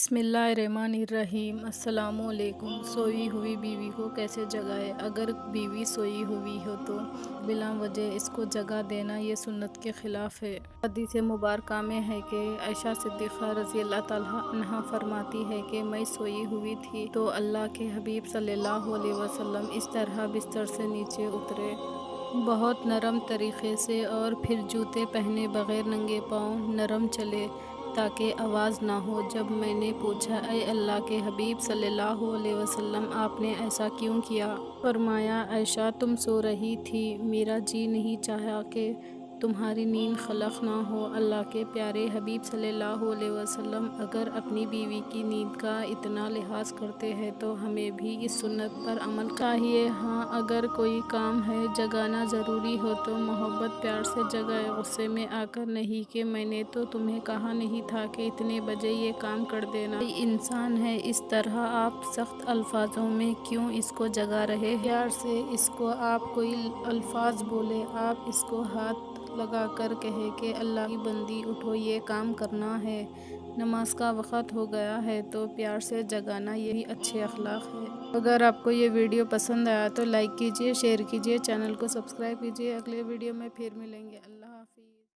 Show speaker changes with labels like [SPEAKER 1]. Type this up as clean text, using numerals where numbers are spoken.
[SPEAKER 1] बिस्मिल्लाहिर्रहमानिर्रहीम। अस्सलामुअलैकुम। सोई हुई बीवी को कैसे जगाए? अगर बीवी सोई हुई हो तो बिला वजह इसको जगा देना ये सुन्नत के खिलाफ है। हदीस मुबारक में है कि आयशा सिद्दीक़ा रज़ी अल्लाह ताला अन्हा फरमाती है कि मैं सोई हुई थी तो अल्लाह के हबीब सल्लल्लाहु अलैहि वसल्लम इस तरह बिस्तर से नीचे उतरे, बहुत नरम तरीक़े से, और फिर जूते पहने बग़ैर नंगे पाँव नरम चले ताकि आवाज़ ना हो। जब मैंने पूछा, ऐ अल्लाह के हबीब सल्लल्लाहु अलैहि वसल्लम, आपने ऐसा क्यों किया? फरमाया, आयशा तुम सो रही थी, मेरा जी नहीं चाहा कि तुम्हारी नींद खलक ना हो। अल्लाह के प्यारे हबीब सल्लल्लाहु अलैहि वसल्लम अगर अपनी बीवी की नींद का इतना लिहाज करते हैं तो हमें भी इस सुन्नत पर अमल चाहिए। हाँ, अगर कोई काम है जगाना ज़रूरी हो तो मोहब्बत प्यार से जगाए, गुस्से में आकर नहीं कि मैंने तो तुम्हें कहा नहीं था कि इतने बजे ये काम कर देना। कोई इंसान है, इस तरह आप सख्त अल्फाजों में क्यों इसको जगा रहे हैं? प्यार से इसको आप कोई अल्फाज बोले, आप इसको हाथ लगा कर कहे कि अल्लाह की बंदी उठो, ये काम करना है, नमाज का वक़्त हो गया है। तो प्यार से जगाना यही अच्छे अखलाक है। अगर आपको ये वीडियो पसंद आया तो लाइक कीजिए, शेयर कीजिए, चैनल को सब्सक्राइब कीजिए। अगले वीडियो में फिर मिलेंगे।